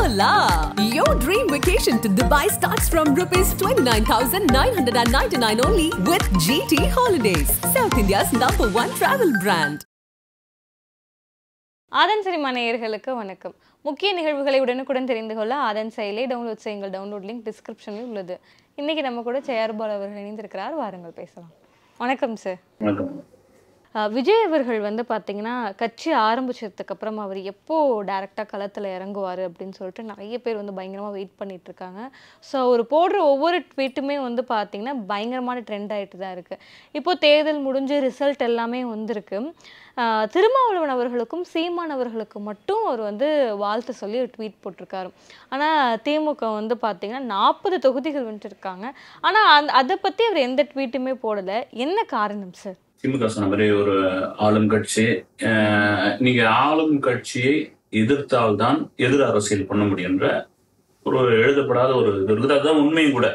la! Your dream vacation to Dubai starts from rupees 29,999 only with GT Holidays, South India's #1 travel brand. Aadhan cinema நேயர்களுக்கு வணக்கம். முக்கிய நிகழ்வுகளை உடனுக்குடன் தெரிந்து கொள்ள ஆதன் செயலை டவுன்லோட் செய்யுங்கள். டவுன்லோட் லிங்க் டிஸ்கிரிப்ஷனில் உள்ளது. இன்னைக்கு நம்ம கூட சேயர்பால் அவர்கள் இணைந்திருக்கிறார். வாருங்கள் பேசலாம். வணக்கம் சார். விஜய் அவர்கள் வந்து பார்த்தீங்கன்னா கட்சி ஆரம்பிச்சதுக்கு அப்புறம் அவர் எப்போ டைரெக்டாக களத்தில் இறங்குவார் அப்படின்னு சொல்லிட்டு நிறைய பேர் வந்து பயங்கரமாக வெயிட் பண்ணிட்டு இருக்காங்க. ஸோ அவர் போடுற ஒவ்வொரு ட்வீட்டுமே வந்து பார்த்தீங்கன்னா பயங்கரமான ட்ரெண்ட் ஆகிட்டு தான் இருக்குது. இப்போது தேர்தல் முடிஞ்சு ரிசல்ட் எல்லாமே வந்திருக்கு. திருமாவளவன் அவர்களுக்கும் சீமான் அவர்களுக்கும் மட்டும் அவர் வந்து வாழ்த்து சொல்லி ஒரு ட்வீட் போட்டிருக்காரு. ஆனால் திமுக வந்து பார்த்தீங்கன்னா 40 தொகுதிகள் வந்துட்டுருக்காங்க. ஆனால் அதை பற்றி அவர் எந்த ட்வீட்டுமே போடலை. என்ன காரணம் சார்? திமுக சொன்ன மாதிரி ஒரு ஆளும் கட்சி, நீங்க ஆளும் கட்சியை எதிர்த்தால்தான் எதிர் அரசியல் பண்ண முடியுன்ற ஒரு எழுதப்படாத ஒரு இது இருக்குது. அதுதான் உண்மையும் கூட.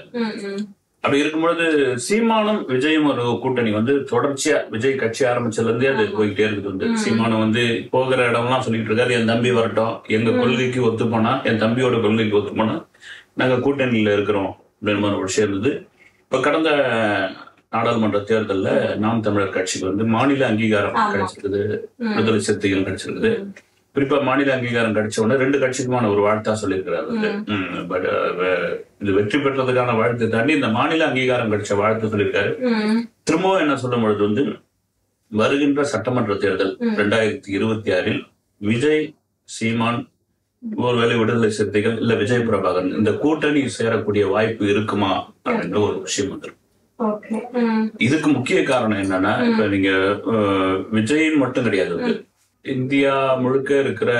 அப்படி இருக்கும்பொழுது சீமானும் விஜயும் ஒரு கூட்டணி வந்து தொடர்ச்சியா விஜய் கட்சி ஆரம்பிச்சதுல இருந்தே அது போய்கிட்டே இருக்குது. வந்து சீமானம் வந்து போகிற இடம்லாம் சொல்லிட்டு இருக்காரு, என் தம்பி வரட்டும், எங்க கொள்கைக்கு ஒத்து போனா, என் தம்பியோட கொள்கைக்கு ஒத்து போனா நாங்க கூட்டணியில இருக்கிறோம் அப்படின்னு ஒரு விஷயம் இருந்தது. இப்ப கடந்த நாடாளுமன்ற தேர்தலில் நாம் தமிழர் கட்சிக்கு வந்து மாநில அங்கீகாரம் கிடைச்சிருக்குது, விடுதலை சிறுத்தைகள் கிடைச்சிருக்குது. குறிப்பா மாநில அங்கீகாரம் கிடைச்ச உடனே 2 கட்சிக்குமான ஒரு வாழ்த்தா சொல்லியிருக்கிறாரு. பட் இது வெற்றி பெற்றதுக்கான வாழ்த்தை தாண்டி இந்த மாநில அங்கீகாரம் கிடைச்ச வாழ்த்து சொல்லியிருக்காரு. திரும்பவும் என்ன சொல்லும் பொழுது வந்து வருகின்ற சட்டமன்ற தேர்தல் 2026 விஜய், சீமான், ஒருவேளை விடுதலை சிறுத்தைகள் இல்ல விஜய் பிரபாகரன் இந்த கூட்டணி சேரக்கூடிய வாய்ப்பு இருக்குமா அப்படின்ற ஒரு விஷயம் வந்துருக்கு. இதுக்கு முக்கிய காரணம் என்னன்னா, இப்ப நீங்க விஜயின் மட்டும் கிடையாது, இந்தியா முழுக்க இருக்கிற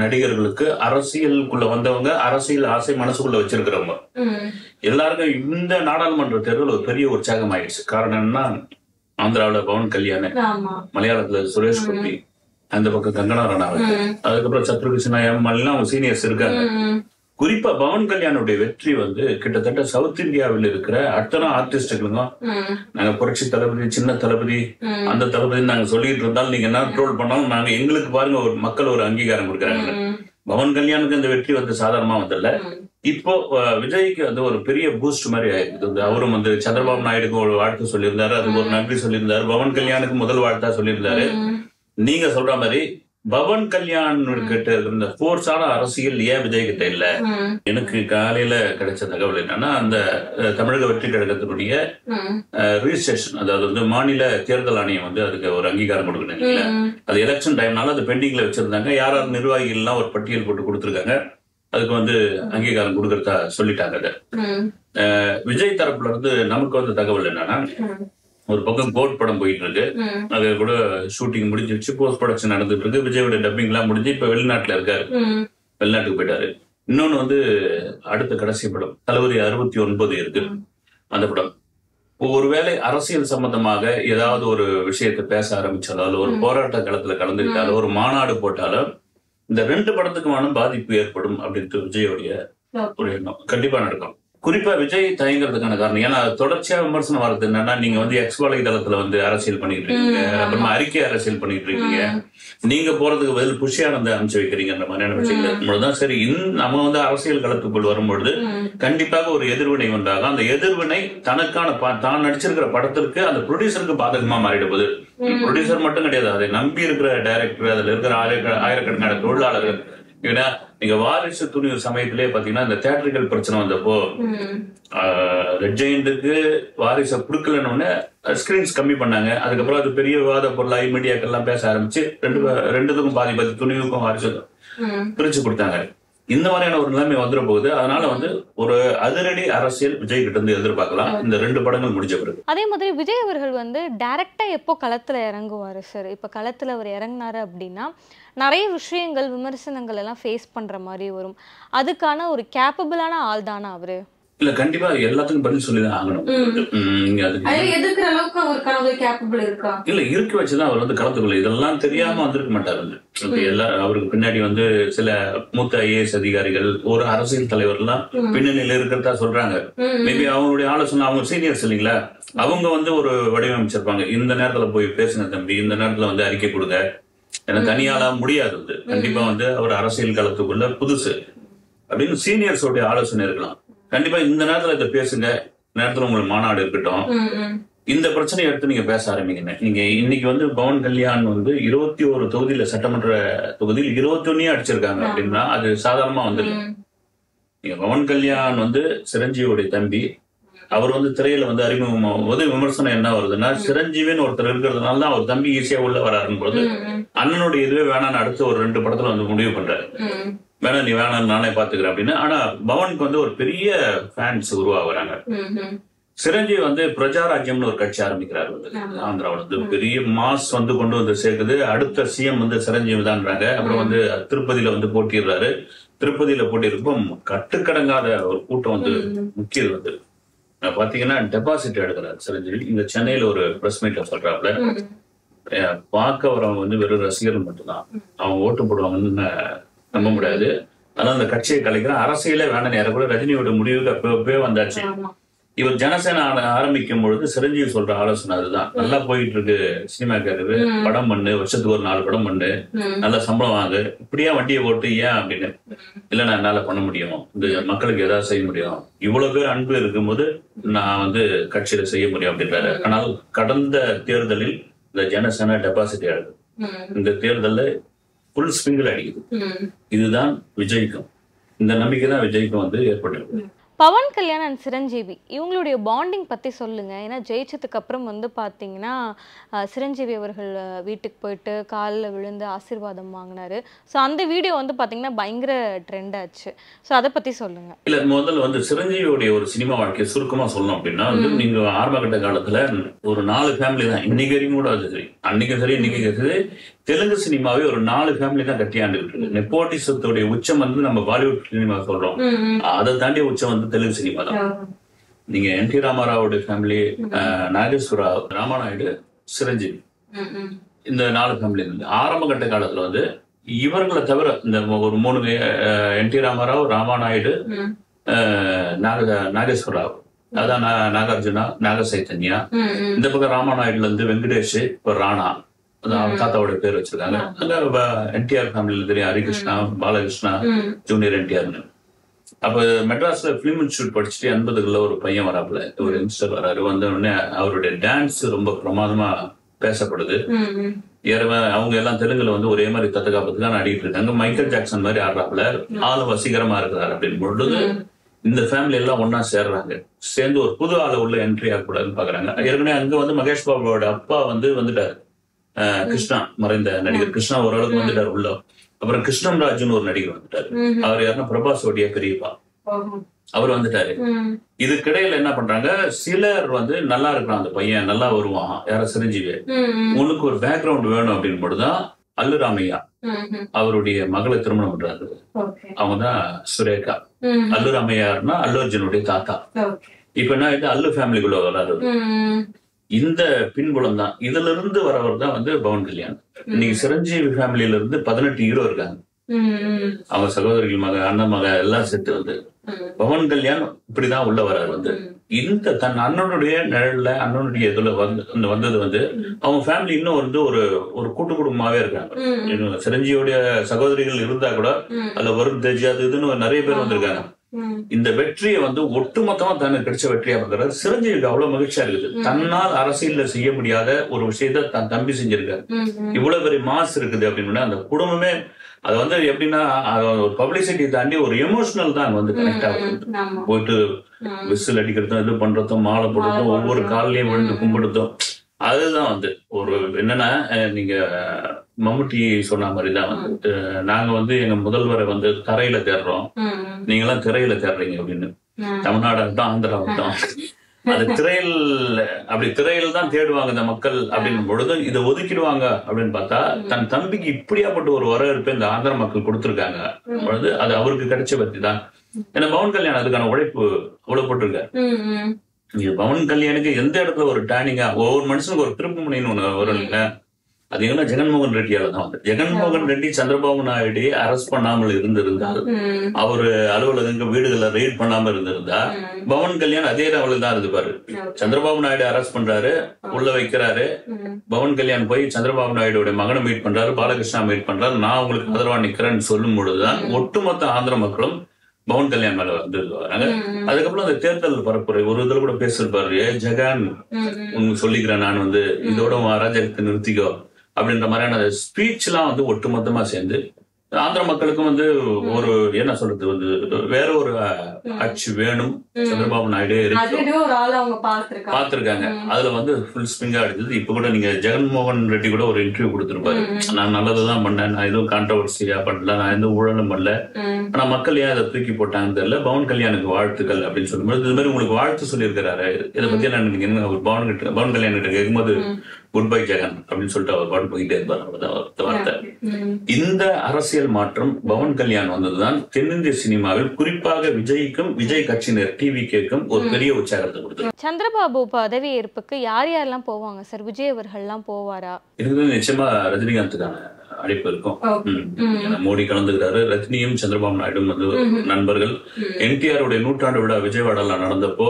நடிகர்களுக்கு அரசியலுக்குள்ள வந்தவங்க, அரசியல் ஆசை மனசுக்குள்ள வச்சிருக்கிறவங்க எல்லாருக்கும் இந்த நாடாளுமன்ற தேர்தல் ஒரு பெரிய உற்சாகம் ஆயிடுச்சு. காரணம் என்னன்னா, ஆந்திராவில பவன் கல்யாண், மலையாளத்துல சுரேஷ் கோபி, அந்த பக்கம் கங்கனா ரனாவத், அதுக்கப்புறம் சத்ருகிருஷ்ணா, எல்லாம் அவங்க சீனியர்ஸ் இருக்காங்க. குறிப்பா பவன் கல்யாணுடைய வெற்றி வந்து கிட்டத்தட்ட சவுத் இந்தியாவில் இருக்கிற அத்தனை ஆர்டிஸ்டுகளுக்கும் நாங்க புரட்சி தளபதி, சின்ன தளபதி, அந்த தளபதி நாங்க சொல்லிட்டு இருந்தாலும் நீங்க என்ன ட்ரோல் பண்ணாலும் நாங்க எங்களுக்கு பாருங்க ஒரு மக்கள் ஒரு அங்கீகாரம் கொடுக்குறாங்க. பவன் கல்யாணுக்கு இந்த வெற்றி வந்து சாதாரணமா வந்தல. இப்போ விஜய்க்கு வந்து ஒரு பெரிய பூஸ்ட் மாதிரி ஆயிருக்கு. அவரும் வந்து சந்திரபாபு நாயுடுக்கு ஒரு வாழ்த்து சொல்லியிருந்தாரு, அதுக்கு ஒரு நன்றி சொல்லியிருந்தாரு. பவன் கல்யாணுக்கு முதல் வாழ்த்தா சொல்லியிருந்தாரு. நீங்க சொல்ற மாதிரி பவன் கல்யாண் கிட்ட இருந்த போர்ஸான அரசியல் ஏன் விஜய் கிட்ட இல்ல? எனக்கு காலையில கிடைச்ச தகவல் என்னன்னா, அந்த தமிழக வெற்றி கழகத்தினுடைய ரிஜிஸ்ட்ரேஷன், அதாவது வந்து மாநில தேர்தல் ஆணையம் வந்து அதுக்கு ஒரு அங்கீகாரம் கொடுக்கணும் இல்ல, அது எலெக்ஷன் டைம்னால அது பெண்டிங்ல வச்சிருந்தாங்க. யாராவது நிர்வாகிகள் எல்லாம் ஒரு பட்டியல் போட்டு கொடுத்துருக்காங்க, அதுக்கு வந்து அங்கீகாரம் கொடுக்கறதா சொல்லிட்டாங்க. விஜய் தரப்புல இருந்து நமக்கு வந்து தகவல் என்னன்னா, ஒரு பக்கம் கோட் படம் போயிட்டு இருக்கு, அது கூட ஷூட்டிங் முடிஞ்சிருச்சு, போஸ்ட் ப்ரொடக்ஷன் நடந்துட்டு இருக்கு, விஜயோட டப்பிங் எல்லாம் முடிஞ்சு இப்ப வெளிநாட்டுல இருக்காரு, வெளிநாட்டுக்கு போயிட்டாரு. இன்னொன்னு வந்து அடுத்த கடைசி படம் தளபதி 69 இருக்கு. அந்த படம் ஒருவேளை அரசியல் சம்பந்தமாக ஏதாவது ஒரு விஷயத்தை பேச ஆரம்பிச்சாலும், ஒரு போராட்ட களத்துல கலந்துக்கிட்டாலும், ஒரு மாநாடு போட்டாலும் இந்த 2 படத்துக்குமான பாதிப்பு ஏற்படும் அப்படின்ட்டு விஜயோடைய ஒரு எண்ணம் கண்டிப்பா நடக்கும். குறிப்பா விஜய் தயங்குறதுக்கான காரணம், ஏன்னா தொடர்ச்சியா விமர்சனம் வர்றது என்னன்னா, நீங்க வந்து எக்ஸ் வலைதளத்துல வந்து அரசியல் பண்ணிட்டு இருக்கீங்க, அப்புறமா அறிக்கை அரசியல் பண்ணிட்டு இருக்கீங்க, நீங்க போறதுக்கு பதில் புஷியானந்த அனுப்பிச்சு வைக்கிறீங்கன்ற மாதிரியான விஷயங்கள் தான். சரி, நம்ம வந்து அரசியல் களத்துக்குள் வரும்பொழுது கண்டிப்பாக ஒரு எதிர்வினை உண்டாகும். அந்த எதிர்வினை தனக்கான தான் நடிச்சிருக்கிற படத்திற்கு அந்த ப்ரொடியூசருக்கு பாதகமா மாறிடுவது. ப்ரொடியூசர் மட்டும் கிடையாது, அதை நம்பி இருக்கிற டைரக்டர், அதுல இருக்கிற ஆயிரக்கணக்கான தொழிலாளர்கள். ஏன்னா நீங்க வாரிசு துணிவு சமயத்திலே பாத்தீங்கன்னா இந்த தியேட்டர்கள் பிரச்சனை வந்தப்போ ரெட் ஜெயண்ட்டுக்கு வாரிசை கொடுக்கலன்னு ஸ்கிரீன்ஸ் கம்மி பண்ணாங்க. அதுக்கப்புறம் அது பெரிய விவாத பொருளாகி மீடியாக்கள் எல்லாம் பேச ஆரம்பிச்சு ரெண்டுத்துக்கும் பாதி துணிவுக்கும் வாரிசுக்கும் பிரிச்சு கொடுத்தாங்க. இந்த மாதிரியான ஒரு நிலைமை வந்துட போகுது. அதனால வந்து ஒரு அதிரடி அரசியல் விஜய் கிட்ட இருந்து எதிர்பார்க்கலாம் இந்த 2 படங்கள் முடிஞ்ச பிறகு. அதே மாதிரி விஜய் அவர்கள் வந்து டைரக்டா எப்போ களத்துல இறங்குவாரு சார்? இப்ப களத்துல அவர் இறங்கினாரு அப்படின்னா நிறைய விஷயங்கள், விமர்சனங்கள் எல்லாம் ஃபேஸ் பண்ற மாதிரி வரும். அதுக்கான ஒரு கேப்பபிளான ஆள் தானே அவரு? இல்ல, கண்டிப்பா எல்லாத்துக்கும் பதில் சொல்லிதான் ஆகணும். எதுக்குற அளவுக்கு அவருக்கான கேப்பபிள் இருக்கா? இல்ல, இருக்கு வச்சுதான் அவர் வந்து கலந்துக்கொள்ள, இதெல்லாம் தெரியாம வந்திருக்க மாட்டாரு. அவருக்கு பின்னாடி வந்து சில மூத்த IAS அதிகாரிகள், ஒரு அரசியல் தலைவர் எல்லாம் பின்னணியில இருக்கிறதா சொல்றாங்க. மேபி அவங்களுடைய ஆலோசனை, அவங்க சீனியர்ஸ் இல்லைங்களா, அவங்க வந்து ஒரு வடிவமைச்சிருப்பாங்க. இந்த நேரத்துல போய் பேசுங்க தம்பி, இந்த நேரத்துல வந்து அறிக்கை கொடுங்க, ஏன்னா தனியால முடியாது. கண்டிப்பா வந்து அவர் அரசியல் களத்துக்குள்ள புதுசு, அப்படின்னு சீனியர்ஸோடைய ஆலோசனை இருக்கலாம். கண்டிப்பா இந்த நேரத்துல இதை பேசுங்க, நேரத்துல உங்களுக்கு மாநாடு இருக்கட்டும், இந்த பிரச்சனையை எடுத்து நீங்க பேச ஆரம்பிங்க. நீங்க இன்னைக்கு வந்து பவன் கல்யாண் வந்து 21 தொகுதியில சட்டமன்ற தொகுதியில் 21 அடிச்சிருக்காங்க அப்படின்னா அது சாதாரணமா வந்து நீங்க பவன் கல்யாண் வந்து சிரஞ்சீவியோடைய தம்பி. அவர் வந்து திரையில வந்து அறிமுகமாகும் போது விமர்சனம் என்ன வருதுன்னா, சிரஞ்சீவின்னு ஒருத்தர் இருக்கிறதுனால தான் அவர் தம்பி ஈஸியா உள்ள வராருன்னு போது அண்ணனுடைய இதுவே வேணான்னு அடுத்து ஒரு 2 படத்துல வந்து முடிவு பண்றாரு. வேணா நீ வேணாம் நானே பாத்துக்கிறேன் அப்படின்னு. ஆனா பவனுக்கு வந்து ஒரு பெரிய ஃபேன்ஸ் உருவாகுறாங்க. சிரஞ்சீவி வந்து பிரஜாராஜ்யம்னு ஒரு கட்சி ஆரம்பிக்கிறாரு வந்து ஆந்திராவில் வந்து பெரிய மாஸ் வந்து கொண்டு வந்து சேர்க்குது. அடுத்த சிஎம் வந்து சிரஞ்சீவி தான்றாங்க. அப்புறம் வந்து திருப்பதியில வந்து போட்டிடுறாரு. திருப்பதியில போட்டியிருப்போ கட்டுக்கடங்காத ஒரு கூட்டம் வந்து முக்கியம் வந்து பாத்தீங்கன்னா டெபாசிட் எடுக்கிறாரு சிரஞ்சீவி. இங்க சென்னையில ஒரு பிரஸ் மீட்ல சொல்றாப்புல, பார்க்க வரவங்க வந்து வெறும் ரசிகர்கள் மட்டும்தான், அவங்க ஓட்டு போடுவாங்கன்னு நம்ப முடியாது. ஆனா அந்த கட்சியை கலைக்கிறேன், அரசியலே வேண்டாம். நேரம் கூட ரஜினியோட முடிவுக்கு அப்பவே வந்தாச்சு. இவர் ஜனசேனா ஆரம்பிக்கும் பொழுது சிரஞ்சீவி சொல்ற ஆலோசனை அதுதான். நல்லா போயிட்டு இருக்கு சினிமா கேக்குது, படம் பண்ணு, வருஷத்துக்கு ஒரு 4 படம் பண்ணு, நல்ல சம்பளம் வாங்கு, இப்படியா வண்டியை ஓட்டு ஏன் அப்படின்னு. இல்ல நான் என்னால பண்ண முடியும், இந்த மக்களுக்கு ஏதாவது செய்ய முடியும், இவ்வளவு பேர் அன்பு இருக்கும்போது நான் வந்து கட்சியில செய்ய முடியும் அப்படின்றாரு. ஆனால் கடந்த தேர்தலில் இந்த ஜனசேனா டெபாசிட் ஆகுது. இந்த தேர்தல்ல புல் ஸ்பிங்கில் அடிக்குது. இதுதான் விஜய்க்கும், இந்த நம்பிக்கை தான் விஜய்க்கும் வந்து ஏற்பட்டிருக்கு. பவன் கல்யாண் அண்ட் சிரஞ்சீவி இவங்களுடைய பாண்டிங் பற்றி சொல்லுங்கள். ஏன்னா ஜெயிச்சதுக்கு அப்புறம் வந்து பார்த்தீங்கன்னா சிரஞ்சீவி அவர்கள் வீட்டுக்கு போயிட்டு காலில் விழுந்து ஆசீர்வாதம் வாங்கினாரு. ஸோ அந்த வீடியோ வந்து பார்த்தீங்கன்னா பயங்கர ட்ரெண்ட் ஆச்சு. ஸோ அதை பற்றி சொல்லுங்கள். இல்லை, முதல்ல வந்து சிரஞ்சீவியோடைய ஒரு சினிமா வாழ்க்கையை சுருக்கமாக சொல்லணும் அப்படின்னா வந்து நீங்கள் ஆரம்பகட்ட காலத்தில் ஒரு 4 ஃபேமிலி தான், இன்னைக்கு வரைக்கும் கூட அது சரி, அன்னைக்கும் சரி இன்னைக்கு சரி, தெலுங்கு சினிமாவே ஒரு 4 ஃபேமிலி தான் கட்டியாண்டுகிட்டு இருக்கு. நெப்போட்டிசத்துடைய உச்சம் வந்து நம்ம பாலிவுட் சினிமா சொல்றோம், அதை தாண்டிய உச்சம் வந்து தெலுங்கு சினிமா தான். நீங்க என் டி ராமாராவுடைய ஃபேமிலி, நாகேஸ்வர ராவ், ராமாநாயுடு, சிரஞ்சீவி, இந்த 4 ஃபேமிலி இருந்து ஆரம்ப கட்ட காலத்துல வந்து இவர்களை தவிர இந்த ஒரு 3 என் டி ராமாராவ், ராமாநாயுடு, நாகேஸ்வர ராவ், அதான் நாகார்ஜுனா, நாக சைத்தன்யா, இந்த பக்கம் ராமாநாயுடுல இருந்து வெங்கடேஷ், இப்போ ராணா, தாத்தாவோட பேர் வச்சிருக்காங்க. அங்க என்டிஆர் ஃபேமிலியில தெரியும், ஹரிகிருஷ்ணா, பாலகிருஷ்ணா, ஜூனியர் என்டிஆர்னு. அப்ப மெட்ராஸ்ல பிலிம் இன்ஸ்டியூட் படிச்சுட்டு 80களில் ஒரு பையன் வராப்புல, ஒரு யங்ஸ்டர் வராரு. வந்த உடனே அவருடைய டான்ஸ் ரொம்ப பிரமாதமா பேசப்படுது. அவங்க எல்லாம் தெலுங்குல வந்து ஒரே மாதிரி தத்தகாப்பத்துக்கான ஆடிட்டு இருக்காங்க. மைக்கேல் ஜாக்சன் மாதிரி ஆடுறாப்புல, ஆளு வசீகரமா இருக்கிறாரு அப்படின்னு பொழுது இந்த ஃபேமிலி எல்லாம் ஒன்னா சேர்றாங்க. சேர்ந்து ஒரு புது ஆளை உள்ள என்ட்ரி ஆகக்கூடாதுன்னு பாக்குறாங்க. ஏற்கனவே அங்க வந்து மகேஷ் பாபுவோட அப்பா வந்து வந்துட்டாரு, கிருஷ்ணா, மறைந்த நடிகர் கிருஷ்ணா ஓரளவுக்கு வந்துட்டாரு உள்ள. அப்புறம் கிருஷ்ணம் ராஜுன்னு ஒரு நடிகர் வந்துட்டாரு. அவர் யாருன்னா பிரபாஸோடைய பெரியப்பா, அவர் வந்துட்டாரு. இதுக்கிடையில என்ன பண்றாங்க, சிலர் வந்து நல்லா இருக்கிறான், அந்த பையன் நல்லா வருவான், யார சிரஞ்சீவி, உனக்கு ஒரு பேக்ரவுண்ட் வேணும் அப்படின்னு மட்டும்தான் அல்லு ராமையா அவருடைய மகளை திருமணம் பண்றாரு. அவங்கதான் சுரேகா. அல்லு ராமையார்னா அல்லு அர்ஜுனுடைய தாத்தா. இப்ப என்ன ஆயிட்டு, அல்லு ஃபேமிலிக்குள்ள வராது. இந்த பின்புலம் தான், இதுல இருந்து வரவர் தான் வந்து பவன் கல்யாண். இன்னைக்கு சிரஞ்சீவி ஃபேமிலியில இருந்து 18 ஹீரோ இருக்காங்க. அவங்க சகோதரிகள் மக, அண்ணன் மக எல்லாம் சேர்த்து வந்து பவன் கல்யாண் இப்படிதான் உள்ள வராரு. வந்து இந்த தன் அண்ணனுடைய நிழல்ல, அண்ணனுடைய இதுல வந்தது வந்து அவங்க ஃபேமிலி இன்னும் வந்து ஒரு கூட்டு குடும்பமாவே இருக்காங்க. சிரஞ்சீவியோடைய சகோதரிகள் இருந்தா கூட அதுல வருண் தேஜ் அது இதுன்னு நிறைய பேர் வந்திருக்காங்க. இந்த வெற்றியை வந்து ஒட்டுமொத்தமா தனக்கு கிடைச்ச வெற்றியா பார்க்கறாரு. சிரஞ்சீவிக்கு அவ்வளவு மகிழ்ச்சியா இருக்குது. தன்னால் அரசியல்ல செய்ய முடியாத ஒரு விஷயத்த தன் தம்பி செஞ்சிருக்காரு. இவ்வளவு பெரிய மாஸ் இருக்குது அப்படின்னு அந்த குடும்பமே அது வந்து எப்படின்னா, ஒரு பப்ளிசிட்டி தாண்டி ஒரு எமோஷனல் தான் வந்து கனெக்ட் ஆகுது. போயிட்டு விசில் அடிக்கிறதும், இது பண்றதும், மாலை போடுறதும், ஒவ்வொரு காலையும் விழுந்து கும்பிடுறதும், அதுதான் வந்து ஒரு என்னன்னா, நீங்க மம்முட்டி சொன்ன மாதிரிதான் வந்து நாங்க வந்து எங்க முதல்வரை வந்து தரையில தேடுறோம், நீங்க எல்லாம் திரையில தேடுறீங்க அப்படின்னு. தமிழ்நாடு ஆகட்டும், ஆந்திரா ஆகட்டும், அது திரையில், அப்படி திரையில் தான் தேடுவாங்க இந்த மக்கள் அப்படின்னு பொழுது இதை ஒதுக்கிடுவாங்க அப்படின்னு பார்த்தா, தன் தம்பிக்கு இப்படியாப்பட்ட ஒரு வரவேற்பு இந்த ஆந்திர மக்கள் கொடுத்துருக்காங்க பொழுது அது அவருக்கு கிடைச்ச பத்தி தான். ஏன்னா பவன் கல்யாண் அதுக்கான உழைப்பு அவ்வளவு போட்டிருக்காரு. பவன் கல்யாணுக்கு எந்த இடத்துல ஒரு டேர்னிங்கா, ஒவ்வொரு மனுஷனுக்கு ஒரு திருப்பு முனைன்னு ஒண்ணு வரும் இல்ல, அது என்ன ஜெகன்மோகன் ரெட்டியால தான் வந்து. ஜெகன்மோகன் ரெட்டி சந்திரபாபு நாயுடு அரெஸ்ட் பண்ணாமல் இருந்திருந்தால், அவரு அலுவலகங்க வீடுகளை ரெய்ட் பண்ணாம இருந்திருந்தா, பவன் கல்யாண் அதே லெவலில் தான் இருந்துப்பாரு. சந்திரபாபு நாயுடு அரெஸ்ட் பண்றாரு, உள்ள வைக்கிறாரு, பவன் கல்யாண் போய் சந்திரபாபு நாயுடைய மகனை மீட் பண்றாரு, பாலகிருஷ்ணா மீட் பண்றாரு, நான் உங்களுக்கு ஆதரவா நிக்கிறேன்னு சொல்லும் பொழுதுதான் ஒட்டுமொத்த ஆந்திர மக்களும் பவன் கல்யாண் மேல வந்து வராங்க. அதுக்கப்புறம் அந்த தேர்தல் பரப்புரை ஒரு இதுல கூட பேசிருப்பாரு, ஜெகன் உங்களுக்கு சொல்லிக்கிறேன் நான் வந்து இதோட அராஜகத்தை நிறுத்திக்கோ அப்படின்ற மாதிரியான ஸ்பீச் எல்லாம் வந்து ஒட்டுமொத்தமா சேர்ந்து ஆந்திர மக்களுக்கும் வந்து ஒரு என்ன சொல்றது வந்து வேற ஒரு ஆட்சி வேணும், சந்திரபாபு நாயுடு பாத்துருக்காங்க. அதுல வந்து ஃபுல் ஸ்பிங்கா அடிச்சது. இப்ப கூட நீங்க ஜெகன்மோகன் ரெட்டி கூட ஒரு இன்டர்வியூ கொடுத்திருப்பாரு, நான் நல்லதுதான் பண்ணேன், நான் எதுவும் கான்ட்ரவர்சியா பண்ணல, நான் எந்த ஊழலும் பண்ணல, ஆனா மக்கள் ஏன் அதை தூக்கி போட்டாங்கன்னு தெரியல, பவன் கல்யாணுக்கு வாழ்த்துக்கள் அப்படின்னு சொல்லும்போது இது மாதிரி உங்களுக்கு வாழ்த்து சொல்லியிருக்கிறாரு. இதை பத்தி என்ன நினைக்கிறீங்க? அவர் பவன் கல்யாண் கிட்ட கேட்கும்போது குட் பை ஜெகன் அப்படின்னு சொல்லிட்டு அவர் பாட்டு போயிட்டே இருப்பார் வார்த்தை. இந்த அரசியல் மாற்றம் பவன் கல்யாண் வந்ததுதான் தென்னிந்திய சினிமாவில் குறிப்பாக விஜய்க்கும் விஜய் கட்சியினர் டிவிக்கும் ஒரு பெரிய உற்சாகத்தை கொடுத்தது. சந்திரபாபு பதவி ஏற்புக்கு யார் யாரெல்லாம் போவாங்க சார்? விஜய் அவர்கள்லாம் போவாரா? இது நிச்சயமா ரஜினிகாந்துக்கான அழைப்பு இருக்கும். மோடி கலந்துக்கிறாரு, ரஜினியும் சந்திரபாபு நாயுடும் வந்து நண்பர்கள். NTR-உடைய நூற்றாண்டு விழா விஜயவாடால நடந்தப்போ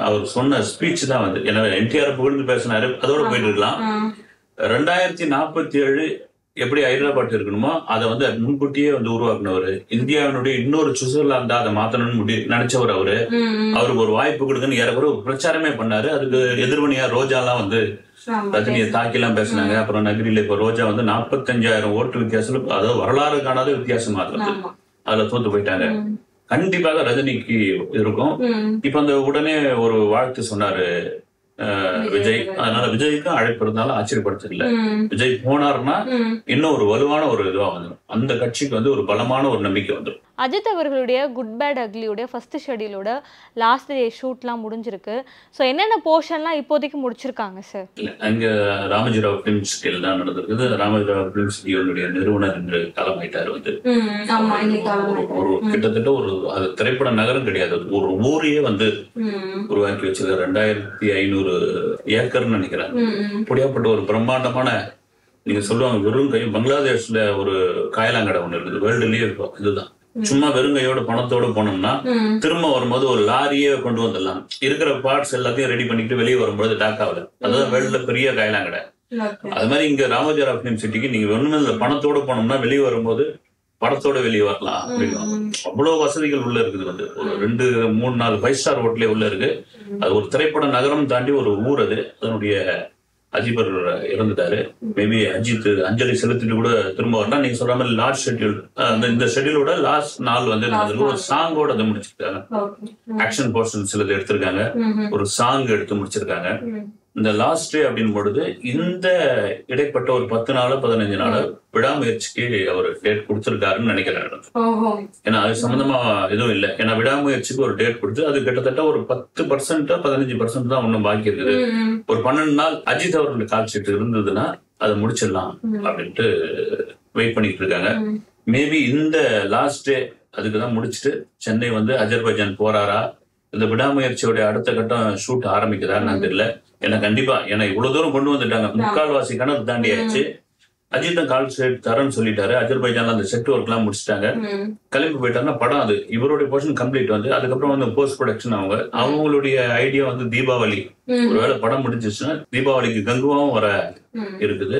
அவர் சொன்ன ஸ்பீச் தான் வந்து NTR புகழ்ந்து பேசினாரு. அதோட போயிட்டு இருக்கலாம். 2047 எப்படி ஹைதராபாத் இருக்கணுமோ அதை வந்து முன்கூட்டியே வந்து உருவாக்குனவர், இந்தியாவினுடைய இன்னொரு சுவிட்சர்லாந்தா அதை மாத்தணும்னு நினைச்சவர் அவரு. அவருக்கு ஒரு வாய்ப்பு கொடுக்குன்னு ஏறக்குற ஒரு பிரச்சாரமே பண்ணாரு. அதுக்கு எதிர்வனியா ரோஜாலாம் வந்து ரஜினியை தாக்கி எல்லாம் பேசினாங்க. அப்புறம் நகரில இப்ப ரோஜா வந்து 45,000 ஓட்டு வித்தியாசம், அதாவது வரலாறு காணாத வித்தியாசமா இருந்தது, அதுல தோத்து போயிட்டாங்க. கண்டிப்பாக ரஜினிக்கு இருக்கும். இப்ப அந்த உடனே ஒரு வாழ்த்து சொன்னாரு விஜய். அதனால விஜய்க்கும் அழைப்பு இருந்தாலும் ஆச்சரியப்படுத்தல. விஜய் போனார்னா இன்னும் ஒரு வலுவான ஒரு இதுவா வந்துடும், அந்த கட்சிக்கு வந்து ஒரு பலமான ஒரு நம்பிக்கை வந்துடும். அஜித் அவர்களுடைய குட் பேட் அக்லியோட ஃபர்ஸ்ட் ஷெடியூலோட லாஸ்ட் டே ஷூட்லாம் முடிஞ்சிருக்கு. ஸோ என்னென்ன போர்ஷன்லாம் இப்போதைக்கு முடிச்சிருக்காங்க சார்? அங்க ராமஜிராவ் பிலிம் சிட்டியில் தான் நடந்திருக்குது. ராமஜிராவ் பிலிம் சிட்டியோட நிறுவனர் என்று காலமாயிட்டாரு வந்து. ஒரு கிட்டத்தட்ட ஒரு அது திரைப்பட நகரம் கிடையாது, ஒரு ஊரையே வந்து உருவாக்கி வச்சிருக்காரு. 2500 ஏக்கர்னு நினைக்கிறேன். அப்படியாப்பட்ட ஒரு பிரம்மாண்டமான, நீங்க சொல்லுவாங்க வெறும் கை, பங்களாதேஷ்ல ஒரு காயலாங்கடை ஒண்ணு இருக்குது, வேர்ல்டுலயே இருக்கும். இதுதான் சும்மா வெறுங்கையோட பணத்தோட போனோம்னா திரும்ப வரும்போது ஒரு லாரியே கொண்டு வந்துடலாம். இருக்கிற பார்ட்ஸ் எல்லாத்தையும் ரெடி பண்ணிட்டு வெளியே வரும்போது டாக் ஆகுது. அதுதான் வேர்ல்டுல பெரிய காயலாங்கடை. அது மாதிரி இங்க ராமஜிராவ் பிலிம் சிட்டிக்கு நீங்க ஒண்ணுமே இல்லை, பணத்தோட போனோம்னா வெளியே வரும்போது படத்தோட வெளியே வரலாம் அப்படின்னு அவ்வளவு வசதிகள் உள்ள இருக்குது. வந்து ஒரு 2, 3, 4 5 ஸ்டார் ஹோட்டலே உள்ள இருக்கு. அது ஒரு திரைப்பட நகரம் தாண்டி ஒரு ஊர். அது அதனுடைய அதிபர் இறந்துட்டாரு. மேபி அஜித் அஞ்சலி செலுத்திட்டு கூட திரும்ப வரலாம். நீங்க சொல்ற மாதிரி லாஸ்ட் ஷெட்யூல், இந்த ஷெட்யூலோட லாஸ்ட் நாள் வந்து ஒரு சாங்கோட அதை முடிச்சிருக்காங்க. ஆக்ஷன் போர்ஷன் சிலது எடுத்திருக்காங்க, ஒரு சாங் எடுத்து முடிச்சிருக்காங்க. இந்த லாஸ்ட் டே அப்படின்னு பொழுது இந்த இடைப்பட்ட ஒரு 10 நாளோ 15 நாளோ விடாமுயற்சிக்கு அவர் டேட் கொடுத்திருக்காருன்னு நினைக்கிறேன். ஏன்னா அது சம்பந்தமா எதுவும் இல்லை. ஏன்னா விடாமுயற்சிக்கு ஒரு டேட் கொடுத்து அது கிட்டத்தட்ட ஒரு 10% 15% தான் ஒன்னும் பாக்கி இருக்குது. ஒரு 12 நாள் அஜித் அவர்களுக்கு கால் ஷீட் இருந்ததுன்னா அதை முடிச்சிடலாம் அப்படின்ட்டு வெயிட் பண்ணிட்டு இருக்காங்க. மேபி இந்த லாஸ்ட் டே அதுக்குதான் முடிச்சுட்டு சென்னை வந்து அஜர்பைஜான் போறாரா, இந்த விடாமுயற்சியோட அடுத்த கட்டம் ஷூட் ஆரம்பிக்குதான்னு தெரியல. ஏன்னா கண்டிப்பா ஏன்னா இவ்வளவு தூரம் கொண்டு வந்துட்டாங்க, முக்கால்வாசி கணக்கு தாண்டி ஆயிடுச்சு. அஜித் கால் செட் தரேன்னு சொல்லிட்டாரு. அஜர்பைஜான்ல அந்த செட் ஒர்க் எல்லாம் முடிச்சுட்டாங்க, கிளம்பி போயிட்டாருன்னா படம் அது இவருடைய போர்ஷன் கம்ப்ளீட் வந்து அதுக்கப்புறம் வந்து போஸ்ட் ப்ரொடக்ஷன் அவங்களுடைய ஐடியா வந்து தீபாவளி, ஒருவேளை படம் முடிஞ்சிச்சுன்னா தீபாவளிக்கு கங்குவாவும் வர இருக்குது.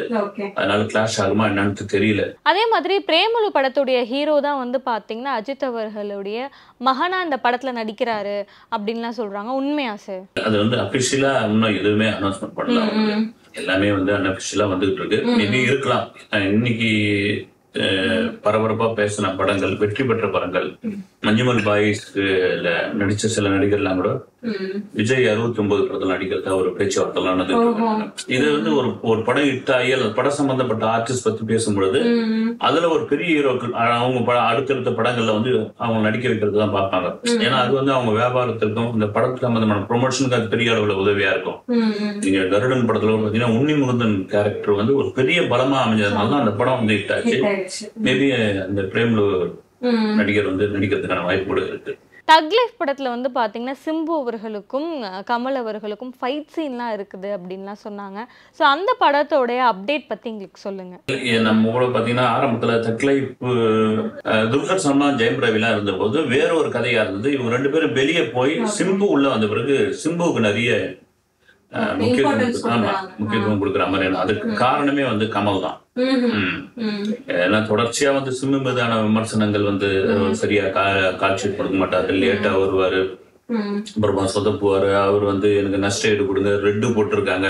அதனால கிளாஷ் ஆகுமா என்னன்னு தெரியல. அதே மாதிரி பிரேமலு படத்துடைய ஹீரோ தான் வந்து பாத்தீங்கன்னா அஜித் அவர்களுடைய மகனா இந்த படத்துல நடிக்கிறாரு அப்படின்லாம் சொல்றாங்க, உண்மையா சார்? அது வந்து அபிஷியலா இன்னும் எதுவுமே அனௌன்ஸ்மெண்ட் பண்ணலாம். எல்லாமே வந்து அன்அபிஷியலா வந்துகிட்டு இருக்கு. மேபி இருக்கலாம். இன்னைக்கு பரபரப்பா பேசின படங்கள், வெற்றி பெற்ற படங்கள், மஞ்சுமல் பாய்ஸ்க்கு நடிச்ச சில நடிகர்லாம் கூட விஜய் 69 படத்துல நடிக்கிறதா ஒரு பேச்சுவார்த்தை எல்லாம். இது வந்து ஒரு படம் ஹிட் ஆகி அந்த படம் சம்பந்தப்பட்ட ஆர்டிஸ்ட் பத்தி பேசும்பொழுது அதுல ஒரு பெரிய ஹீரோக்கள் அவங்க அடுத்தடுத்த படங்கள்ல வந்து அவங்க நடிக்க வைக்கிறது தான் பார்ப்பாங்க. ஏன்னா அது வந்து அவங்க வியாபாரத்திற்கும் இந்த படத்துக்கு சம்பந்தமான ப்ரொமோஷனுக்கு அது பெரிய அளவுல உதவியா இருக்கும். நீங்க கருடன் படத்துல பாத்தீங்கன்னா உன்னி முகுந்தன் கேரக்டர் வந்து ஒரு பெரிய பலமா அமைஞ்சதுனால அந்த படம் வந்து ஹிட் ஆச்சு. மேபி அந்த பிரேம்லு நடிகர் வந்து நடிக்கிறதுக்கான வாய்ப்புகள் இருக்கு. தக் லைஃப் படத்துல வந்து பாத்தீங்கன்னா சிம்பு அவர்களுக்கும் கமல் அவர்களுக்கும் ஃபைட் சீன்லாம் இருக்குது அப்படின்லாம் சொன்னாங்க. ஸோ அந்த படத்தோட அப்டேட் பத்தி எங்களுக்கு சொல்லுங்க. நம்ம கூட பாத்தீங்கன்னா ஆரம்பத்துல தக் லைஃப் துல்கர் சல்மான் ஜெயம் ரவிலாம் இருந்த போது வேற ஒரு கதையா இருந்தது. இவங்க 2 பேரும் வெளியே போய் சிம்பு உள்ள வந்த பிறகு சிம்புவுக்கு நிறைய முக்கியத்துவம் கொடுக்குற மாதிரி. அதுக்கு காரணமே வந்து கமல் தான். ஏன்னா தொடர்ச்சியா வந்து சிம்மு மீதான விமர்சனங்கள் வந்து சரியா கால்ஷீட் கொடுக்க மாட்டாரு, லேட்டா வருவாரு, அப்புறமா சொதப்புவாரு, அவர் வந்து எனக்கு நஷ்ட ஈடு கொடுங்க, ரெட்டு போட்டிருக்காங்க,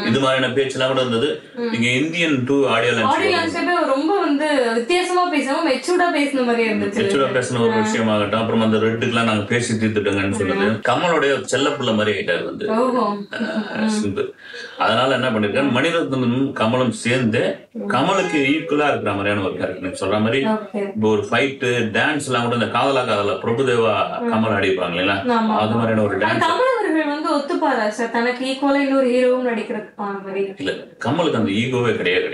இது மாதிரியான பேச்செல்லாம் கூட இருந்தது. நீங்க இந்தியன் 2 ஆடியோ லான்ச் ரொம்ப வந்து வித்தியாசமா பேசாம மெச்சூர்டா பேசின மாதிரி இருந்துச்சு. மெச்சூர்டா பேசின ஒரு விஷயமாகட்டும், அப்புறம் அந்த ரெட்டுக்கெல்லாம் நாங்க பேசி தீர்த்துட்டோங்கன்னு சொன்னது கமலுடைய செல்லப்புள்ள மாதிரி ஆயிட்டாரு வந்து சிம்பு. அதனால என்ன பண்ணிருக்காரு, மணிரத்னமும் கமலும் சேர்ந்து கமலுக்கு ஈக்குவலா இருக்கிற மாதிரியான ஒரு கேரக்டர் சொல்ற மாதிரி. இப்போ ஒரு ஃபைட்டு டான்ஸ் எல்லாம் கூட இந்த காதலா காதலா பிரபுதேவா கமல் ஆடிப்பாங்க இல்லையா, அது மாதிரியான ஒரு டான்ஸ். வந்து ஒத்துப்பாரா சார் தனக்கு ஈக்குவலா இன்னொரு ஹீரோவும் நடிக்கிறது? இல்ல, கமலுக்கு அந்த ஈகோவே கிடையாது.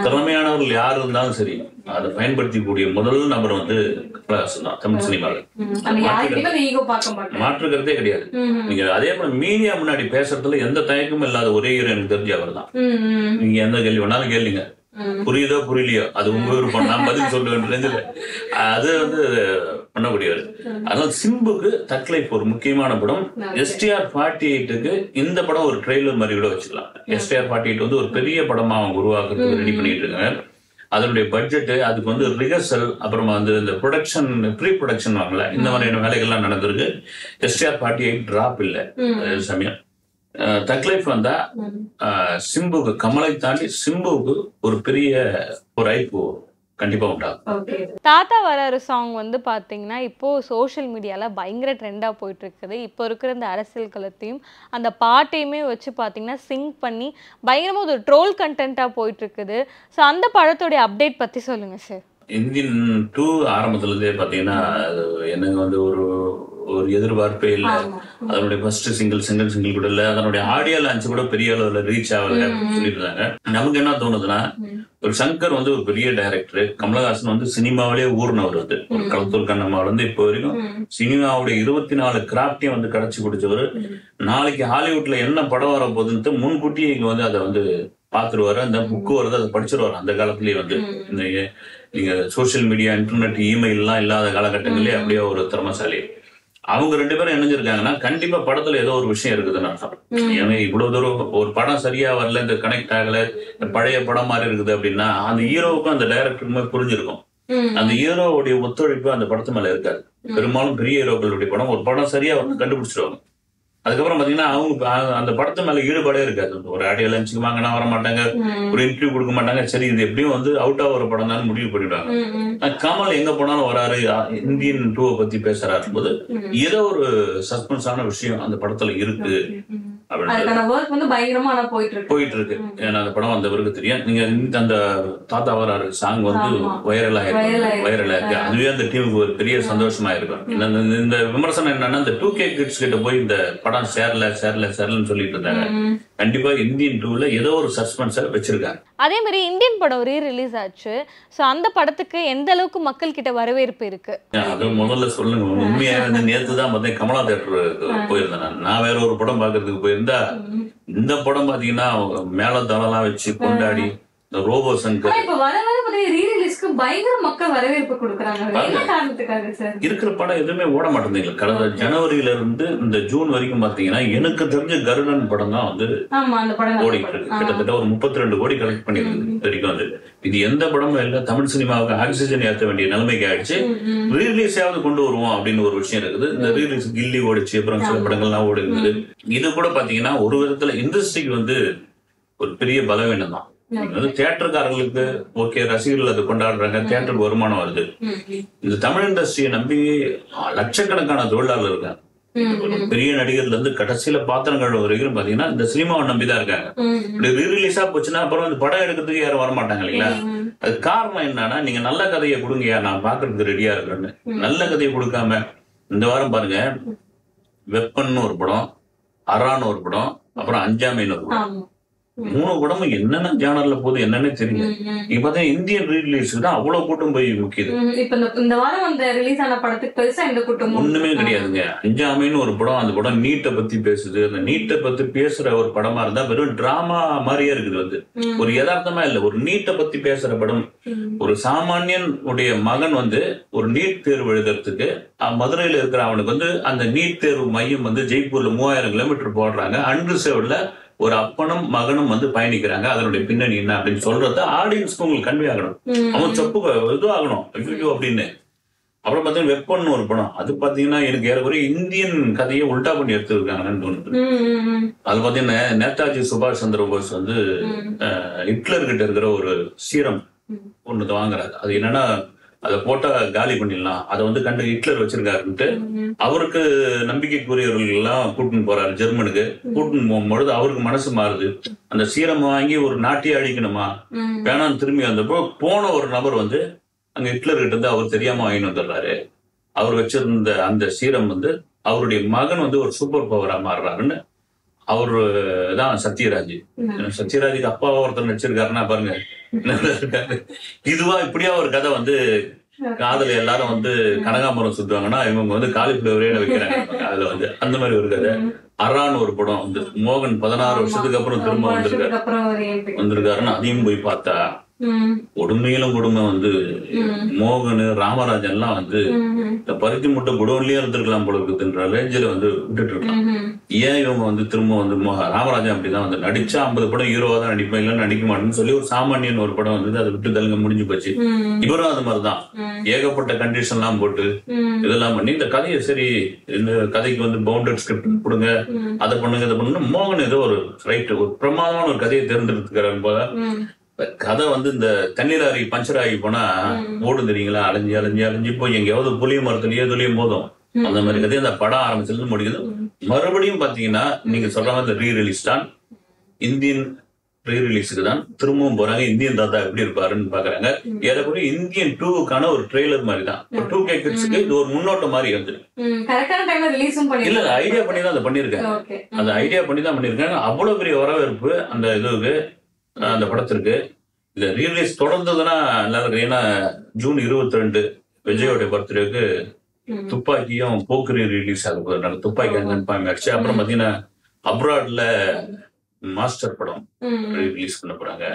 திறமையானவர்கள் யாரு இருந்தாலும் சரி அதை பயன்படுத்திக்கூடிய முதல் நபர் வந்து கமலஹாசன் தான் தமிழ் சினிமாவில். மாற்றுக்கிறதே கிடையாது. நீங்க அதே போல மீடியா முன்னாடி பேசுறதுல எந்த தயக்கமும் இல்லாத ஒரே ஹீரோ எனக்கு தெரிஞ்ச அவர் தான். நீங்க எந்த கேள்வி வேணாலும் கேளுங்க, புரியுதோ புரியலையோ அது உங்க விருப்பம், நான் பதில் சொல்லுவேன். அது வந்து பண்ணக்கூடியவர். அதனால சிம்புக்கு தக்லைஃப் ஒரு முக்கியமான படம். STR 48க்கு இந்த படம் ஒரு ட்ரெய்லர் மாதிரி கூட வச்சுக்கலாம். STR 48 வந்து ஒரு பெரிய படமா அவங்க உருவாக்குறதுக்கு ரெடி பண்ணிட்டு இருக்காங்க. அதனுடைய பட்ஜெட், அதுக்கு வந்து ரிஹர்சல், அப்புறமா வந்து இந்த ப்ரொடக்ஷன், ப்ரீ ப்ரொடக்ஷன் வாங்கல, இந்த மாதிரியான வேலைகள்லாம் நடந்திருக்கு. STR 48 டிராப் இல்லை சமயம். தக்லைஃப் வந்தா சிம்புக்கு, கமலை தாண்டி சிம்புக்கு ஒரு பெரிய ஒரு ஐப்பு கண்டிப்பா உண்டாகும். தாத்தா வராரு சாங் வந்து பாத்தீங்கன்னா இப்போ சோஷியல் மீடியால பயங்கர ட்ரெண்டா போயிட்டு இருக்குது. இப்போ இருக்கிற இந்த அரசியல் களத்தையும் அந்த பாட்டையுமே வச்சு பாத்தீங்கன்னா சிங்க் பண்ணி பயங்கரமா ஒரு ட்ரோல் கண்டென்ட்டா போயிட்டு இருக்குது. ஸோ அந்த படத்தோடைய அப்டேட் பத்தி சொல்லுங்க சார். இந்தியன் 2 ஆரம்பத்துல இருந்தே பாத்தீங்கன்னா எனக்கு வந்து ஒரு எதிர்பார்ப்பே இல்லை. அதனுடைய ஃபர்ஸ்ட் சிங்கிள் கூட இல்லை, அதனுடைய ஆடியோ லான்ச் கூட பெரிய அளவுல ரீச் ஆகல சொல்லிட்டு இருந்தாங்க. நமக்கு என்ன தோணுதுன்னா, ஒரு சங்கர் வந்து ஒரு பெரிய டைரக்டர், கமலஹாசன் வந்து சினிமாவிலே ஊர்னவர், வந்து ஒரு களத்தூர் கண்ணம்மா வந்து இப்போ வரைக்கும் சினிமாவுடைய 24 கிராப்டையும் வந்து கடைச்சி குடிச்சவர். நாளைக்கு ஹாலிவுட்ல என்ன படம் வர போகுதுன்னு முன்கூட்டியே இங்க வந்து அதை வந்து பாத்துருவாரு. அந்த புக்கு வருது, அதை படிச்சிருவாரு. அந்த காலத்திலேயே வந்து இந்த நீங்க சோசியல் மீடியா, இன்டர்நெட், இமெயில் எல்லாம் இல்லாத காலகட்டங்களே அப்படியே ஒரு திறமசாலி. அவங்க 2 பேரும் இணைஞ்சிருக்காங்கன்னா கண்டிப்பா படத்துல ஏதோ ஒரு விஷயம் இருக்குதுன்னு அர்த்தம். ஏன்னா இவ்வளவு தூரம் ஒரு படம் சரியா வரல, இந்த கனெக்ட் ஆகல, பழைய படம் மாதிரி இருக்குது அப்படின்னா அந்த ஹீரோவுக்கும் அந்த டைரக்டருக்குமே புரிஞ்சிருக்கும். அந்த ஹீரோவுடைய ஒத்துழைப்பு அந்த படத்து மேல இருக்காது. பெரும்பாலும் பெரிய ஹீரோக்களுடைய படம் ஒரு படம் சரியா வந்து கண்டுபிடிச்சிருவாங்க. அதுக்கப்புறம் பாத்தீங்கன்னா அவங்க அந்த படத்து மேல ஈடுபாடே இருக்காது. ஒரு ஆடியோ லான்ச்சுக்கு வாங்கினா வர மாட்டாங்க, ஒரு இன்டர்வியூ கொடுக்க மாட்டாங்க. சரி, இது எப்படியும் வந்து அவுட் ஆகிற படம் தான் முடிவு பண்ணிடுவாங்க. கமல் எங்க போனாலும் வராரு, இந்தியன் 2 பத்தி பேசுறாரு போது ஏதோ ஒரு சஸ்பென்ஸான விஷயம் அந்த படத்துல இருக்கு போயிட்டு இருக்கு. ஏன்னா அந்த படம் வந்த பிறகு தெரியும். நீங்க அந்த தாத்தா வராரு சாங் வந்து வைரலா இருக்கு. அதுவே அந்த டீமுக்கு ஒரு பெரிய சந்தோஷமா இருக்கும். இந்த விமர்சனம் என்னன்னா, இந்த 2K கிட்ஸ் கிட்ட போய் இந்த படம் சேரலன்னு சொல்லிட்டு இருந்தாங்க. கண்டிப்பா இந்தியன் 2ல ஏதோ ஒரு சஸ்பென்ஸை வச்சிருக்காங்க. அதே மாதிரி இந்தியன் படம் ரிலீஸ் ஆச்சு. சோ அந்த படத்துக்கு எந்த அளவுக்கு மக்கள் கிட்ட வரவேற்பு இருக்கு? அது முதல்ல சொல்லுங்க. உண்மையா வந்து நேத்து தான் பார்த்தேன், கமலா தியேட்டர் போயிருந்தேன். நான் வேற ஒரு படம் பாக்குறதுக்கு போயிருந்தா, இந்த படம் பாத்தீங்கன்னா மேல தளலாம் வச்சு கொண்டாடி இந்த ரோபோ சங்கர் பயங்கர மக்கள் வரவேற்பு கொடுக்கறாங்க. என்ன காரணத்துக்காக சார்? இருக்கிற படம் எதுவுமே ஓட மாட்டேங்குது. கடந்த ஜனவரியில இருந்து இந்த ஜூன் வரைக்கும் பாத்தீங்கன்னா எனக்கு தெரிஞ்ச கருடன் படம் தான் வந்து ஓடிட்டு இருக்கு. கிட்டத்தட்ட ஒரு 32 கோடி கலெக்ட் பண்ணிருக்கு வரைக்கும். வந்து இது எந்த படமும் இல்ல. தமிழ் சினிமாவுக்கு ஆக்சிஜன் ஏற்ற வேண்டிய நிலைமைக்கு ஆயிடுச்சு. ரீரிலீஸாவது கொண்டு வருவோம் அப்படின்னு ஒரு விஷயம் இருக்குது. இந்த ரீரிலீஸ் கில்லி ஓடிச்சு, அப்புறம் சில படங்கள்லாம் ஓடி இருக்குது. இது கூட பாத்தீங்கன்னா ஒரு விதத்துல இண்டஸ்ட்ரிக்கு வந்து ஒரு பெரிய பலவீனம் தான். தியேட்டருக்காரர்களுக்கு ஓகே, ரசிகர்கள் அதை கொண்டாடுறாங்க, தியேட்டருக்கு வருமானம் வருது. இந்த தமிழ் இண்டஸ்ட்ரியை நம்பி லட்சக்கணக்கான தொழிலாளர்கள் இருக்காங்க. பெரிய நடிகர்ல இருந்து கடைசியில பாத்திரங்கள் வரைக்கும் பாத்தீங்கன்னா இந்த சினிமாவை நம்பிதான் இருக்காங்க. இப்படி ரீரிலீஸா போச்சுன்னா அப்புறம் இந்த படம் எடுக்கிறதுக்கு யாரும் வரமாட்டாங்க இல்லைங்களா? அது காரணம் என்னன்னா, நீங்க நல்ல கதையை கொடுங்க, நான் பாக்குறதுக்கு ரெடியா இருக்கிறேன்னு. நல்ல கதையை கொடுக்காம இந்த வாரம் பாருங்க, வெப்பன்னு ஒரு படம், அரான்னு ஒரு படம், அப்புறம் அஞ்சாமைன்னு ஒரு படம். 3 படமும் என்னென்ன ஜானர்ல போகுது என்னன்னு தெரியல. நீங்க பார்த்தா இந்தியன் ரீரிலீஸ் தான் அவ்வளவு கூட்டம் போய் முக்கியது. இந்த வாரம் அந்த ரிலீஸ் ஆன படத்துக்கு பெருசா இந்த கூட்டம் ஒண்ணுமே கிடையாதுங்க. அஞ்சாமைன்னு ஒரு படம், அந்த படம் நீட்டை பத்தி பேசுது. அந்த நீட்டை பத்தி பேசுற ஒரு படமா இருந்தா வெறும் டிராமா மாதிரியே இருக்குது. வந்து ஒரு யதார்த்தமா இல்ல, ஒரு நீட்டை பத்தி பேசுற படம். ஒரு சாமானியன் உடைய மகன் வந்து ஒரு நீட் தேர்வு எழுதுறதுக்கு மதுரையில இருக்கிற அவனுக்கு வந்து அந்த நீட் தேர்வு மையம் வந்து ஜெய்ப்பூர்ல 3000 கிலோமீட்டர் போடுறாங்க. அன்ரிசர்வ்ட்ல ஒரு அப்பனும் மகனும் வந்து பயணிக்கிறாங்க, அதனுடைய பின்னணி என்ன அப்படின்னு சொல்றத ஆடியன்ஸ்க்கு உங்களுக்கு கன்வே ஆகணும். அவன் செப்பு இது ஆகணும் ஐயோ அப்படின்னு. அப்புறம் பாத்தீங்கன்னா வெப்பன்னு ஒரு படம், அது பாத்தீங்கன்னா எனக்கு ஏறக்குறைய இந்தியன் கதையை உல்டா பண்ணி எடுத்துருக்காங்கன்னு தோணுது. அது பாத்தீங்கன்னா நேதாஜி சுபாஷ் சந்திர போஸ் வந்து ஹிட்லர் கிட்ட இருக்கிற ஒரு சீரம் ஒண்ணு வாங்குறாரு. அது என்னன்னா அதை போட்டா காலி பண்ணிடலாம், அதை வந்து கண்டு ஹிட்லர் வச்சிருக்காருன்ட்டு அவருக்கு நம்பிக்கைக்குரியவர்கள் எல்லாம் கூட்டின்னு போறாரு ஜெர்மனுக்கு. கூட்டின்னு போகும்பொழுது அவருக்கு மனசு மாறுது, அந்த சீரம் வாங்கி ஒரு நாட்டையே அழிக்கணுமா வேணான்னு திரும்பி வந்தப்போ போன ஒரு நபர் வந்து அங்க ஹிட்லர் கிட்ட இருந்து அவர் தெரியாம வாங்கிட்டு வந்துடுறாரு. அவர் வச்சிருந்த அந்த சீரம் வந்து அவருடைய மகன் வந்து ஒரு சூப்பர் பவரா மாறுறாருன்னு. அவரு தான் சத்யராஜ். சத்யராஜுக்கு அப்பாவா ஒருத்தர் நடிச்சிருக்காருன்னா பாருங்க இதுவா இப்படியா ஒரு கதை வந்து காதல எல்லாரும் வந்து கனகாம்பரம் சுத்துவாங்கன்னா இவங்க வந்து காலிஃபிளவரே வைக்கிறாங்க அதுல வந்து அந்த மாதிரி ஒரு கதை. அரான்னு ஒரு படம் வந்து மோகன் 16 வருஷத்துக்கு அப்புறம் திரும்ப வந்திருக்காருன்னு அதையும் போய் பார்த்தா கொடுமையிலும் கொடுமை வந்து மோகன் ராமராஜன் எல்லாம் வந்து இந்த பருத்தி முட்டை குடோன்லயே இருந்திருக்கலாம் போல இருக்குதுன்ற ரேஞ்சில வந்து விட்டுட்டு இருக்கலாம். ஏன் இவங்க வந்து திரும்ப வந்து ராமராஜன் அப்படிதான் வந்து நடிச்சா 50 படம் ஹீரோவா தான் நடிப்பேன், இல்ல நடிக்க மாட்டேன்னு சொல்லி ஒரு சாமானியன் ஒரு படம் வந்து அதை விட்டு தலுங்க முடிஞ்சு போச்சு. இவரும் அது மாதிரிதான் ஏகப்பட்ட கண்டிஷன் எல்லாம் போட்டு இதெல்லாம் பண்ணி இந்த கதையை சரி இந்த கதைக்கு வந்து பவுண்டட் ஸ்கிரிப்ட் கொடுங்க, அதை பண்ணுங்க இதை பண்ணுங்க. மோகன் ஏதோ ஒரு ரைட் ஒரு பிரமாதமான ஒரு கதையை தேர்ந்தெடுத்துக்கிறாரு போல. கதை வந்து இந்த தண்ணீர் ஆகி பஞ்சர் ஆகி போனா ஓடு தெரியுங்களா, அலைஞ்சி அலைஞ்சி அலைஞ்சி போய் எங்கேயாவது புளிய மரத்துலயே துளியும் போதும். அந்த மாதிரி கதை இந்த படம் ஆரம்பிச்சது முடிக்குது. மறுபடியும் பாத்தீங்கன்னா நீங்க சொல்ற மாதிரி ரீ ரிலீஸ் தான், இந்தியன் ரீ ரிலீஸுக்கு தான் திரும்பவும் போறாங்க. இந்தியன் தாத்தா எப்படி இருப்பாருன்னு பாக்குறாங்க. ஏறக்குறைய இந்தியன் 2க்கான ஒரு ட்ரெய்லர் மாதிரி தான். 2K கிட்ஸ்க்கு இது ஒரு முன்னோட்டம் மாதிரி வந்து இல்ல ஐடியா பண்ணி தான் அதை பண்ணிருக்காங்க. அந்த ஐடியா பண்ணி தான் பண்ணிருக்காங்க. அவ்வளவு பெரிய வரவேற்பு அந்த இதுக்கு அந்த படத்திற்கு. இந்த ரீரிலீஸ் தொடர்ந்ததுன்னா நல்லா இருக்கு. ஏன்னா ஜூன் 22 விஜயோட பர்த்டேக்கு துப்பாக்கியும் போக்குரி ரிலீஸ் ஆக போகுது. துப்பாக்கி கன்ஃபார்ம் ஆயிடுச்சு. அப்புறம் பாத்தீங்கன்னா அப்ராட்ல மாஸ்டர் படம் ரிலீஸ் பண்ண போறாங்க.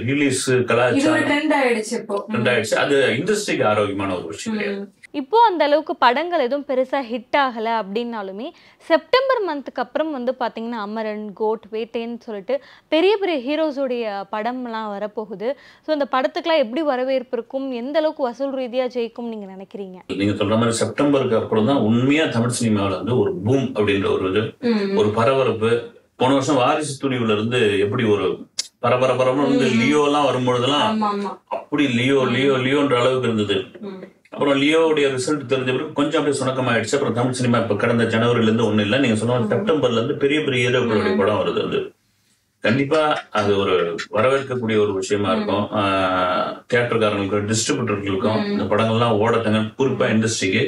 ரிலீஸ் கலாச்சாரம் ட்ரெண்ட் ஆயிடுச்சு. அது இண்டஸ்ட்ரிக்கு ஆரோக்கியமான ஒரு விஷயம் கிடையாது. இப்போ அந்த அளவுக்கு படங்கள் எதுவும் பெருசா ஹிட் ஆகலை அப்படின்னாலுமே செப்டம்பர் மந்த்துக்கு அப்புறம் வந்து பார்த்தீங்கன்னா அமரன், கோட், வேட்டைன்னு சொல்லிட்டு பெரிய பெரிய ஹீரோஸோடைய படம்லாம் வரப்போகுது. ஸோ அந்த படத்துக்குலாம் எப்படி வரவேற்பு இருக்கும், எந்த அளவுக்கு வசூல் ரீதியாக ஜெயிக்கும் நீங்க நினைக்கிறீங்க? நீங்க சொல்ற மாதிரி செப்டம்பருக்கு அப்புறம் தான் உண்மையா தமிழ் சினிமாவில் வந்து ஒரு பூம் அப்படின்ற ஒரு இது ஒரு பரபரப்பு. போன வருஷம் வாரிசு துணிவுல இருந்து எப்படி ஒரு பரபரப்பரமா வந்து லியோ எல்லாம் வரும்பொழுதெல்லாம் அப்படி லியோ லியோ லியோன்ற அளவுக்கு இருந்தது. அப்புறம் லியோவுடைய ரிசல்ட் தெரிஞ்ச பிறகு கொஞ்சம் அப்படியே சுணக்கமாயிடுச்சு. அப்புறம் தமிழ் சினிமா இப்ப கடந்த ஜனவரில இருந்து ஒண்ணு இல்லை, நீங்க சொன்ன செப்டம்பர்ல இருந்து பெரிய பெரிய ஹீரோக்களுடைய படம் வருது. அது கண்டிப்பா அது ஒரு வரவேற்கக்கூடிய ஒரு விஷயமா இருக்கும். தியேட்டர்காரங்களுக்கும் டிஸ்ட்ரிபியூட்டர்களுக்கும் இந்த படங்கள்லாம் ஓடத்தங்க, குறிப்பா இண்டஸ்ட்ரிக்கு.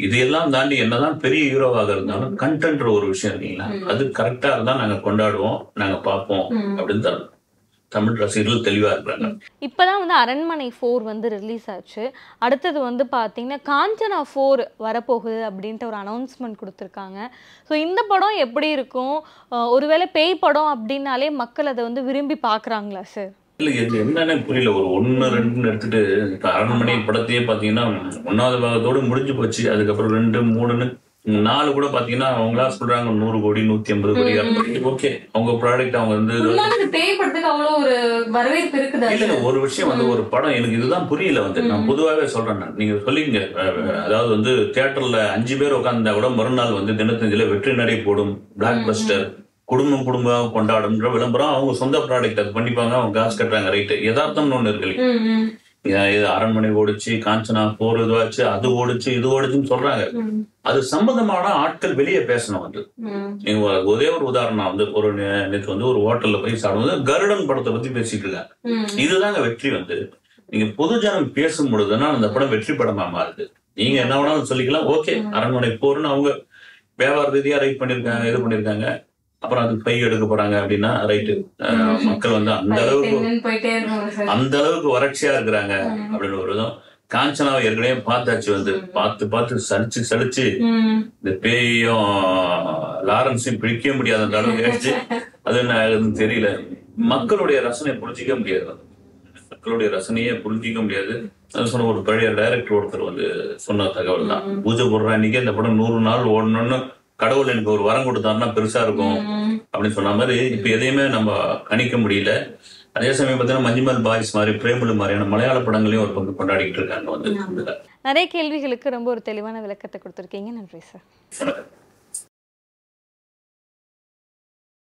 இதையெல்லாம் தாண்டி என்னதான் பெரிய ஹீரோவாக இருந்தாலும் கண்டென்ட் ஒரு விஷயம் இல்லைங்களா, அது கரெக்டா இருந்தா நாங்க கொண்டாடுவோம், நாங்க பார்ப்போம் அப்படின்னு தான் தமிழ் ரசிகர்கள் தெளிவா இருக்கிறாங்க. இப்பதான் வந்து அரண்மனை 4 வந்து ரிலீஸ் ஆச்சு. அடுத்தது வந்து பாத்தீங்கன்னா காஞ்சனா 4 வரப்போகுது அப்படின்ட்டு ஒரு அனௌன்ஸ்மெண்ட் கொடுத்துருக்காங்க. ஸோ இந்த படம் எப்படி இருக்கும்? ஒருவேளை பேய் படம் அப்படின்னாலே மக்கள் அதை வந்து விரும்பி பாக்குறாங்களா சார்? இல்ல இது என்னன்னு புரியல. ஒரு 1, 2 எடுத்துட்டு இப்ப அரண்மனை படத்தையே பாத்தீங்கன்னா 1வது பாகத்தோடு முடிஞ்சு போச்சு. அதுக்கப்புறம் 2, 3, 4 கூட பாத்தீங்கன்னா அவங்களா சொல்றாங்க 100 கோடி 150 கோடி. ஓகே, அவங்க ப்ராடக்ட் அவங்க வந்து ஒரு விஷயம் வந்து ஒரு படம் எனக்கு இதுதான் புரியல வந்து. நான் பொதுவாகவே சொல்றேன், நீங்க சொல்லிங்க அதாவது வந்து தியேட்டர்ல 5 பேர் உட்கார்ந்தா கூட மறுநாள் வந்து தினத்தஞ்சில வெற்றி நடை போடும், பிளாக் பஸ்டர், குடும்பம் கொண்டாடும்ன்ற விளம்பரம் அவங்க சொந்த ப்ராடக்ட் அது பண்ணிப்பாங்க, அவங்க காசு கட்டுறாங்க. ரைட்டு, யதார்த்தம்னு ஒண்ணு இருக்கு. இது அரண்மனை ஓடிச்சு, காஞ்சனா 4 இதுவாச்சு, அது ஓடிச்சு, இது ஓடிச்சுன்னு சொல்றாங்க. அது சம்பந்தமான ஆட்கள் வெளியே பேசணும் வந்து. நீங்க ஒரே ஒரு உதாரணம் வந்து ஒரு நேற்று வந்து ஒரு ஹோட்டல்ல போய் சாப்பிடும்போது கருடன் படத்தை பத்தி பேசிட்டு இருக்காங்க. இதுதாங்க வெற்றி வந்து. நீங்க பொதுஜனம் பேசும் பொழுதுதான் அந்த படம் வெற்றி படமா மாறுது. நீங்க என்ன வேணாலும் சொல்லிக்கலாம், ஓகே அரண்மனை 4ன்னு அவங்க வியாபார ரீதியா ரைட் பண்ணிருக்காங்க, இது பண்ணிருக்காங்க. அப்புறம் அது பை எடுக்க போறாங்க அப்படின்னா ரைட்டு, மக்கள் வந்து அந்த அளவுக்கு வறட்சியா இருக்கிறாங்க அப்படின்னு ஒரு இதுவும். காஞ்சனாவை ஏற்கனவே பார்த்தாச்சு வந்து, பார்த்து சலிச்சு இந்த பேயும் லாரன்ஸையும் பிடிக்க முடியாத அந்த அளவுக்கு ஆயிடுச்சு. அது என்ன ஆகுதுன்னு தெரியல. மக்களுடைய ரசனையை புரிஞ்சிக்க முடியாது, மக்களுடைய ரசனையே புரிஞ்சிக்க முடியாது. அது சொன்ன ஒரு பழைய டைரக்டர் ஒருத்தர் வந்து சொன்ன தகவல் தான். பூஜை போடுற அன்னைக்கு இந்த படம் 100 நாள் ஓடணும்னு கடவுள் எனக்கு ஒரு வரம் கொடுத்தாருன்னா பெருசா இருக்கும் அப்படின்னு சொன்ன மாதிரி இப்ப எதையுமே நம்ம கணிக்க முடியல. அதே சமயம் பார்த்தீங்கன்னா மஞ்சுமல் பாய்ஸ் மாதிரி, பிரேமலு மாதிரியான மலையாள படங்களையும் ஒரு பங்கு கொண்டாடிட்டு இருக்காங்க வந்து. நிறைய கேள்விகளுக்கு ரொம்ப ஒரு தெளிவான விளக்கத்தை கொடுத்துருக்கீங்க. நன்றி சார்.